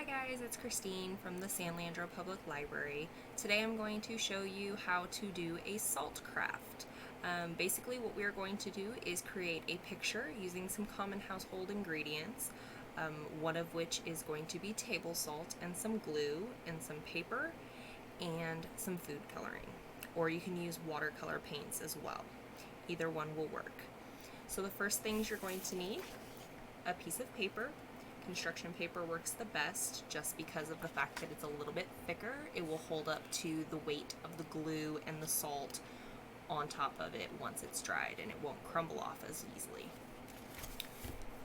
guys, it's Christine from the San Leandro Public Library. Today I'm going to show you how to do a salt craft. Basically what we are going to do is create a picture using some common household ingredients, one of which is going to be table salt and some glue and some paper and some food coloring. Or you can use watercolor paints as well. Either one will work. So the first things you're going to need: a piece of paper. Construction paper works the best just because of the fact that it's a little bit thicker. It will hold up to the weight of the glue and the salt on top of it once it's dried, and it won't crumble off as easily.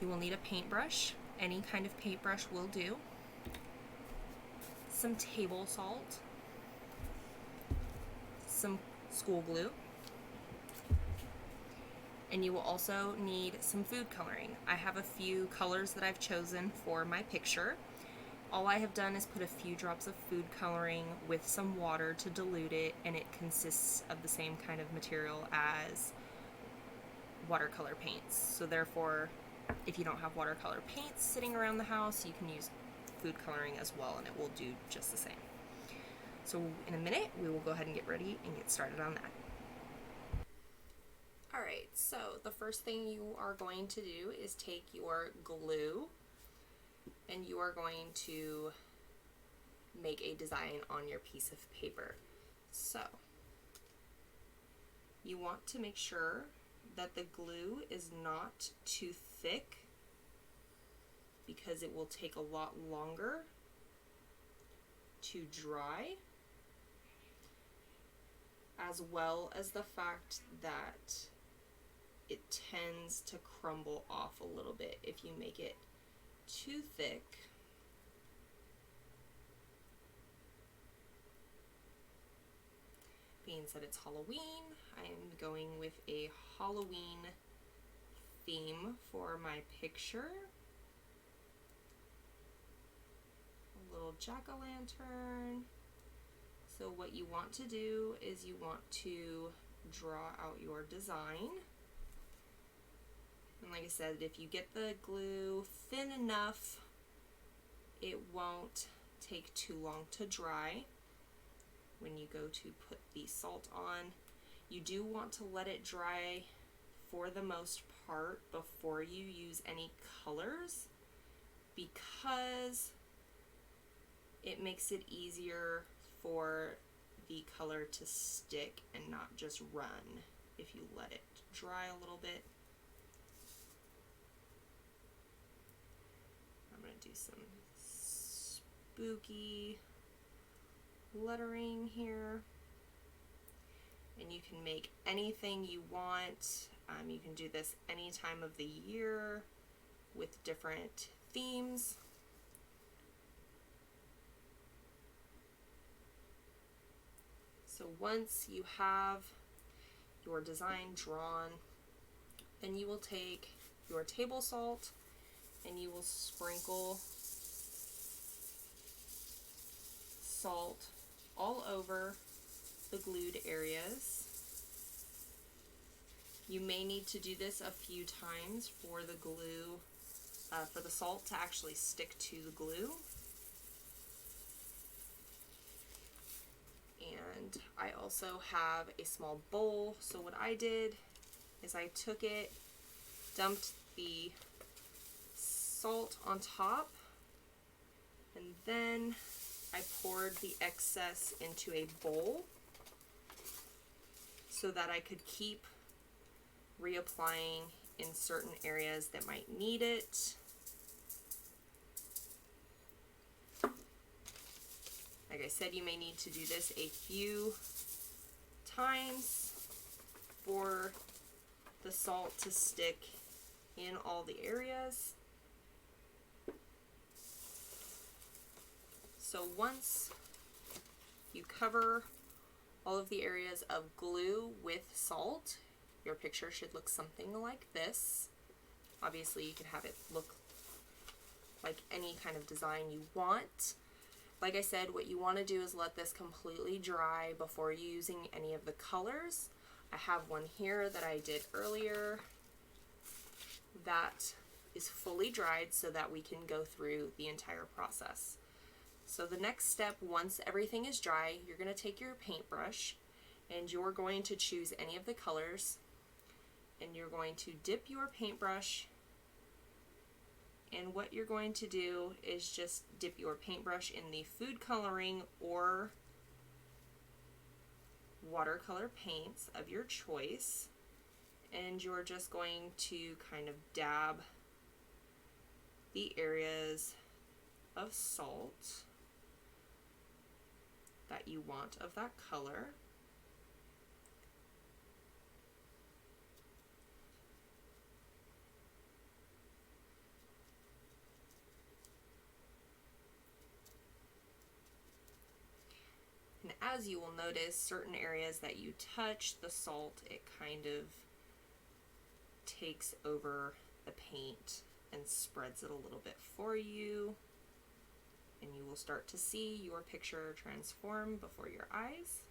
You will need a paintbrush. Any kind of paintbrush will do. Some table salt. Some school glue. And you will also need some food coloring. I have a few colors that I've chosen for my picture. All I have done is put a few drops of food coloring with some water to dilute it, and it consists of the same kind of material as watercolor paints. So therefore, if you don't have watercolor paints sitting around the house, you can use food coloring as well, and it will do just the same. So in a minute, we will go ahead and get ready and get started on that. Alright, so the first thing you are going to do is take your glue and you are going to make a design on your piece of paper. So you want to make sure that the glue is not too thick because it will take a lot longer to dry, as well as the fact that it tends to crumble off a little bit if you make it too thick. Being said it's Halloween, I am going with a Halloween theme for my picture. A little jack-o'-lantern. So what you want to do is you want to draw out your design. And like I said, if you get the glue thin enough, it won't take too long to dry when you go to put the salt on. You do want to let it dry for the most part before you use any colors, because it makes it easier for the color to stick and not just run if you let it dry a little bit. I'm going to do some spooky lettering here. And you can make anything you want. You can do this any time of the year with different themes. So once you have your design drawn, then you will take your table salt and you will sprinkle salt all over the glued areas. You may need to do this a few times for the glue, for the salt to actually stick to the glue. And I also have a small bowl, so what I did is I took it, dumped the salt on top, and then I poured the excess into a bowl so that I could keep reapplying in certain areas that might need it. Like I said, you may need to do this a few times for the salt to stick in all the areas. So once you cover all of the areas of glue with salt, your picture should look something like this. Obviously, you can have it look like any kind of design you want. Like I said, what you want to do is let this completely dry before using any of the colors. I have one here that I did earlier that is fully dried so that we can go through the entire process. So the next step, once everything is dry, you're going to take your paintbrush and you're going to choose any of the colors, and you're going to dip your paintbrush, and what you're going to do is just dip your paintbrush in the food coloring or watercolor paints of your choice, and you're just going to kind of dab the areas of salt that you want of that color. And as you will notice, certain areas that you touch the salt, it kind of takes over the paint and spreads it a little bit for you. And you will start to see your picture transform before your eyes.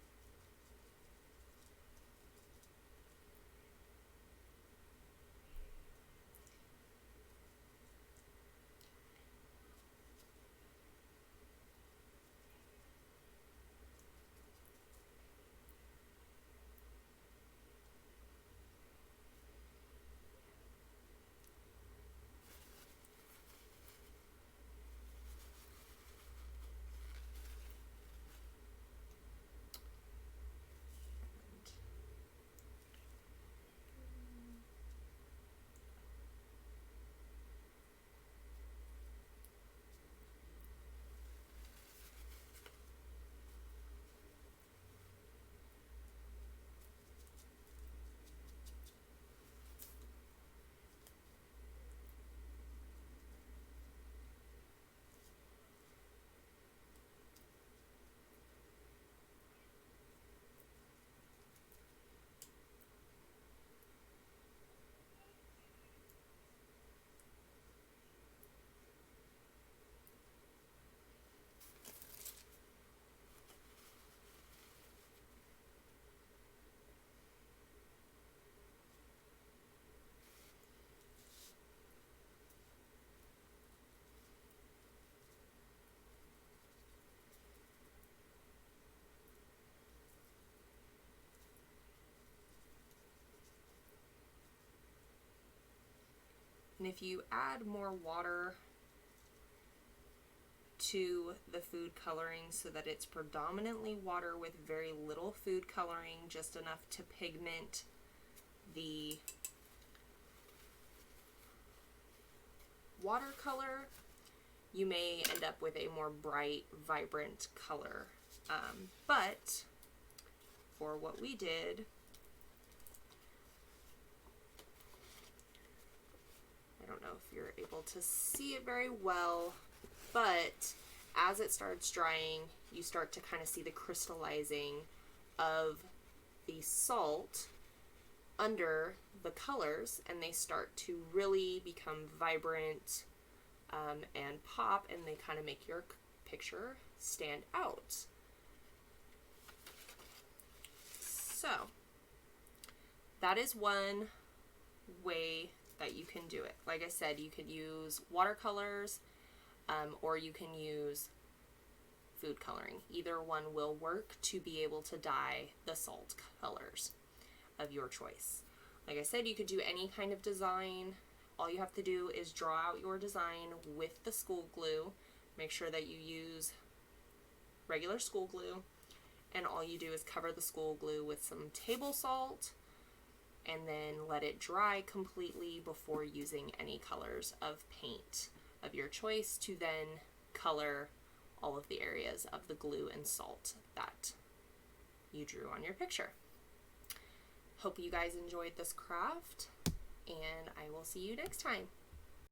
And if you add more water to the food coloring so that it's predominantly water with very little food coloring, just enough to pigment the watercolor, you may end up with a more bright, vibrant color. But for what we did, I don't know if you're able to see it very well, but as it starts drying, you start to kind of see the crystallizing of the salt under the colors, and they start to really become vibrant and pop, and they kind of make your picture stand out. So that is one way that you can do it. Like I said, you could use watercolors or you can use food coloring. Either one will work to be able to dye the salt colors of your choice. Like I said, you could do any kind of design. All you have to do is draw out your design with the school glue. Make sure that you use regular school glue, and all you do is cover the school glue with some table salt and then let it dry completely before using any colors of paint of your choice to then color all of the areas of the glue and salt that you drew on your picture. Hope you guys enjoyed this craft, and I will see you next time.